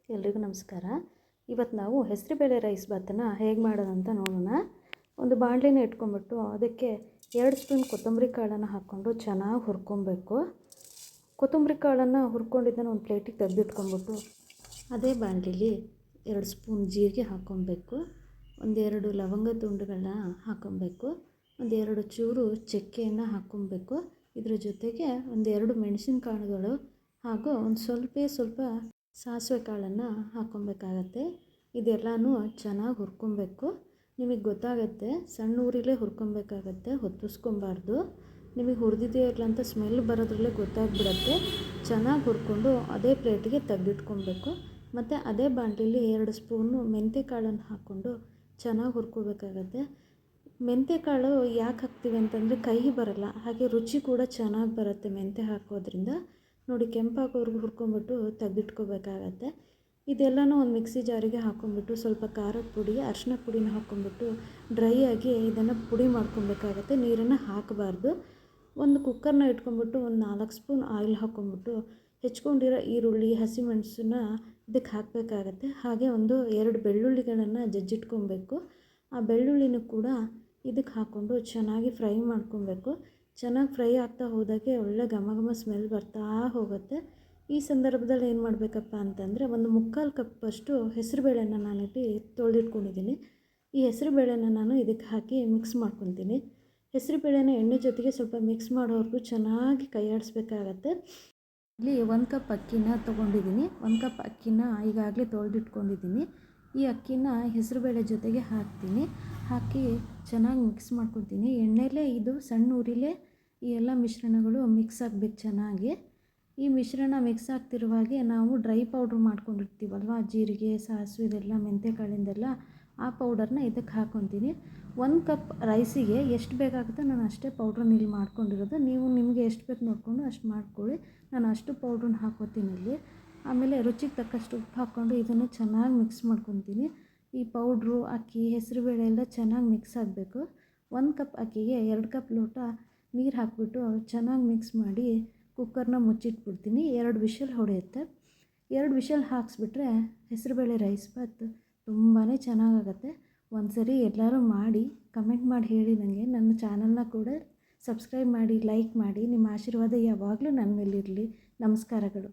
ಎಲ್ರಿಗೂ ನಮಸ್ಕಾರ. ಇವತ್ತು ನಾವು ಹೆಸರುಬೇಳೆ ರೈಸ್ ಬಾತನ್ನು ಹೇಗೆ ಮಾಡೋದು ಅಂತ ನೋಡೋಣ. ಒಂದು ಬಾಣಲೆನ ಇಟ್ಕೊಂಡ್ಬಿಟ್ಟು ಅದಕ್ಕೆ 2 ಸ್ಪೂನ್ ಕೊತ್ತಂಬರಿ ಕಾಳನ್ನು ಹಾಕ್ಕೊಂಡು ಚೆನ್ನಾಗಿ ಹುರ್ಕೊಬೇಕು. ಕೊತ್ತಂಬರಿ ಕಾಳನ್ನು ಹುರ್ಕೊಂಡಿದ್ದನ್ನು ಒಂದು ಪ್ಲೇಟಿಗೆ ತೆಗೆದಿಟ್ಕೊಂಡ್ಬಿಟ್ಟು ಅದೇ ಬಾಣಲೆಲಿ 2 ಸ್ಪೂನ್ ಜೀರಿಗೆ ಹಾಕ್ಕೊಬೇಕು, 1-2 ಲವಂಗ ತುಂಡುಗಳನ್ನ ಹಾಕ್ಕೊಬೇಕು, 1-2 ಚೂರು ಚಕ್ಕೆಯನ್ನು ಹಾಕ್ಕೊಬೇಕು. ಇದ್ರ ಜೊತೆಗೆ 1-2 ಮೆಣಸಿನಕಾಳುಗಳು ಹಾಗೂ ಒಂದು ಸ್ವಲ್ಪ ಸಾಸಿವೆ ಕಾಳನ್ನು ಹಾಕ್ಕೊಬೇಕಾಗತ್ತೆ. ಇದೆಲ್ಲನೂ ಚೆನ್ನಾಗಿ ಹುರ್ಕೊಬೇಕು. ನಿಮಗೆ ಗೊತ್ತಾಗುತ್ತೆ, ಸಣ್ಣ ಊರಿಲೇ ಹುರ್ಕೊಬೇಕಾಗತ್ತೆ, ಹೊತ್ತಿಸ್ಕೊಬಾರ್ದು. ನಿಮಗೆ ಹುರಿದಿದೆಯೋ ಇಲ್ಲ ಅಂತ ಸ್ಮೆಲ್ ಬರೋದ್ರಲ್ಲೇ ಗೊತ್ತಾಗ್ಬಿಡತ್ತೆ. ಚೆನ್ನಾಗಿ ಹುರ್ಕೊಂಡು ಅದೇ ಪ್ಲೇಟಿಗೆ ತೆಗೆದಿಟ್ಕೊಬೇಕು. ಮತ್ತು ಅದೇ ಬಾಣಲೆಲಿ 2 ಸ್ಪೂನು ಮೆಂತ್ಯ ಕಾಳನ್ನು ಹಾಕ್ಕೊಂಡು ಚೆನ್ನಾಗಿ ಹುರ್ಕೋಬೇಕಾಗತ್ತೆ. ಮೆಂತ್ಯ ಕಾಳು ಯಾಕೆ ಹಾಕ್ತೀವಿ ಅಂತಂದರೆ ಕಹಿ ಬರೋಲ್ಲ, ಹಾಗೆ ರುಚಿ ಕೂಡ ಚೆನ್ನಾಗಿ ಬರುತ್ತೆ ಮೆಂತ್ಯ ಹಾಕೋದ್ರಿಂದ. ನೋಡಿ, ಕೆಂಪಾಗೋವರೆಗೂ ಹುರ್ಕೊಂಬಿಟ್ಟು ತೆಗೆದಿಟ್ಕೋಬೇಕಾಗತ್ತೆ. ಇದೆಲ್ಲನೂ ಒಂದು ಮಿಕ್ಸಿ ಜಾರಿಗೆ ಹಾಕ್ಕೊಂಬಿಟ್ಟು ಸ್ವಲ್ಪ ಖಾರದ ಪುಡಿ, ಅರಿಶಿನ ಪುಡಿನ ಹಾಕ್ಕೊಂಬಿಟ್ಟು ಡ್ರೈ ಆಗಿ ಇದನ್ನು ಪುಡಿ ಮಾಡ್ಕೊಬೇಕಾಗತ್ತೆ. ನೀರನ್ನು ಹಾಕಬಾರ್ದು. ಒಂದು ಕುಕ್ಕರ್ನ ಇಟ್ಕೊಂಬಿಟ್ಟು 4 ಸ್ಪೂನ್ ಆಯಿಲ್ ಹಾಕ್ಕೊಂಬಿಟ್ಟು ಹೆಚ್ಕೊಂಡಿರೋ ಈರುಳ್ಳಿ, ಹಸಿಮೆಣಸನ್ನ ಇದಕ್ಕೆ ಹಾಕಬೇಕಾಗತ್ತೆ. ಹಾಗೆ 2 ಬೆಳ್ಳುಳ್ಳಿಗಳನ್ನು ಜಜ್ಜಿಟ್ಕೊಬೇಕು. ಆ ಬೆಳ್ಳುಳ್ಳಿನೂ ಕೂಡ ಇದಕ್ಕೆ ಹಾಕ್ಕೊಂಡು ಚೆನ್ನಾಗಿ ಫ್ರೈ ಮಾಡ್ಕೊಬೇಕು. ಚೆನ್ನಾಗಿ ಫ್ರೈ ಆಗ್ತಾ ಹೋದಾಗೆ ಒಳ್ಳೆ ಘಮ ಸ್ಮೆಲ್ ಬರ್ತಾ ಹೋಗುತ್ತೆ. ಈ ಸಂದರ್ಭದಲ್ಲಿ ಏನು ಮಾಡಬೇಕಪ್ಪ ಅಂತಂದರೆ, 1/4 ಕಪ್ಪಷ್ಟು ಹೆಸರುಬೇಳೆನ ನಾನಿಲ್ಲಿ ತೊಳೆದಿಟ್ಕೊಂಡಿದ್ದೀನಿ. ಈ ಹೆಸರುಬೇಳೆನ ನಾನು ಇದಕ್ಕೆ ಹಾಕಿ ಮಿಕ್ಸ್ ಮಾಡ್ಕೊತೀನಿ. ಹೆಸರುಬೇಳೆನ ಎಣ್ಣೆ ಜೊತೆಗೆ ಸ್ವಲ್ಪ ಮಿಕ್ಸ್ ಮಾಡೋವರೆಗೂ ಚೆನ್ನಾಗಿ ಕೈಯಾಡಿಸ್ಬೇಕಾಗತ್ತೆ. ಇಲ್ಲಿ 1 ಕಪ್ ಅಕ್ಕಿನ ತೊಗೊಂಡಿದ್ದೀನಿ. 1 ಕಪ್ ಅಕ್ಕಿನ ಈಗಾಗಲೇ ತೊಳೆದಿಟ್ಕೊಂಡಿದ್ದೀನಿ. ಈ ಅಕ್ಕಿನ ಹೆಸರುಬೇಳೆ ಜೊತೆಗೆ ಹಾಕ್ತೀನಿ. ಹಾಕಿ ಚೆನ್ನಾಗಿ ಮಿಕ್ಸ್ ಮಾಡ್ಕೊತೀನಿ. ಎಣ್ಣೆಲೇ ಇದು ಸಣ್ಣ ಉರಿಲೇ ಈ ಎಲ್ಲ ಮಿಶ್ರಣಗಳು ಮಿಕ್ಸ್ ಆಗಬೇಕು ಚೆನ್ನಾಗಿ. ಈ ಮಿಶ್ರಣ ಮಿಕ್ಸ್ ಆಗ್ತಿರುವಾಗೆ ನಾವು ಡ್ರೈ ಪೌಡ್ರ್ ಮಾಡ್ಕೊಂಡಿರ್ತೀವಲ್ವ, ಜೀರಿಗೆ, ಸಾಸಿವೆ, ಇದೆಲ್ಲ ಮೆಂತ್ಯಕಾಳಿಂದೆಲ್ಲ, ಆ ಪೌಡರ್ನ ಇದಕ್ಕೆ ಹಾಕ್ಕೊತೀನಿ. 1 ಕಪ್ ರೈಸಿಗೆ ಎಷ್ಟು ಬೇಕಾಗುತ್ತೋ ನಾನು ಅಷ್ಟೇ ಪೌಡ್ರನ್ನ ಇಲ್ಲಿ ಮಾಡ್ಕೊಂಡಿರೋದು. ನೀವು ನಿಮಗೆ ಎಷ್ಟು ಬೇಕು ನೋಡಿಕೊಂಡು ಅಷ್ಟು ಮಾಡ್ಕೊಳ್ಳಿ. ನಾನು ಅಷ್ಟು ಪೌಡ್ರನ್ನ ಹಾಕ್ಕೊತೀನಿ ಇಲ್ಲಿ. ಆಮೇಲೆ ರುಚಿಗೆ ತಕ್ಕಷ್ಟು ಉಪ್ಪು ಹಾಕ್ಕೊಂಡು ಇದನ್ನು ಚೆನ್ನಾಗಿ ಮಿಕ್ಸ್ ಮಾಡ್ಕೊತೀನಿ. ಈ ಪೌಡ್ರು, ಅಕ್ಕಿ, ಹೆಸರುಬೇಳೆ ಎಲ್ಲ ಚೆನ್ನಾಗಿ ಮಿಕ್ಸ್ ಆಗಬೇಕು. 1 ಕಪ್ ಅಕ್ಕಿಗೆ 2 ಕಪ್ ಲೋಟ ನೀರು ಹಾಕಿಬಿಟ್ಟು ಚೆನ್ನಾಗಿ ಮಿಕ್ಸ್ ಮಾಡಿ ಕುಕ್ಕರ್ನ ಮುಚ್ಚಿಟ್ಬಿಡ್ತೀನಿ. 2 ವಿಷಲ್ ಹೊಡೆಯುತ್ತೆ. 2 ವಿಷಲ್ ಹಾಕಿಸ್ಬಿಟ್ರೆ ಹೆಸರುಬೇಳೆ ರೈಸ್ ಬಾತ್ ತುಂಬಾ ಚೆನ್ನಾಗಾಗತ್ತೆ. ಒಂದು ಸರಿ ಎಲ್ಲರೂ ಮಾಡಿ ಕಮೆಂಟ್ ಮಾಡಿ ಹೇಳಿ ನನಗೆ. ನನ್ನ ಚಾನಲ್ನ ಕೂಡ ಸಬ್ಸ್ಕ್ರೈಬ್ ಮಾಡಿ, ಲೈಕ್ ಮಾಡಿ. ನಿಮ್ಮ ಆಶೀರ್ವಾದ ಯಾವಾಗಲೂ ನನ್ನ ಮೇಲಿರಲಿ. ನಮಸ್ಕಾರಗಳು.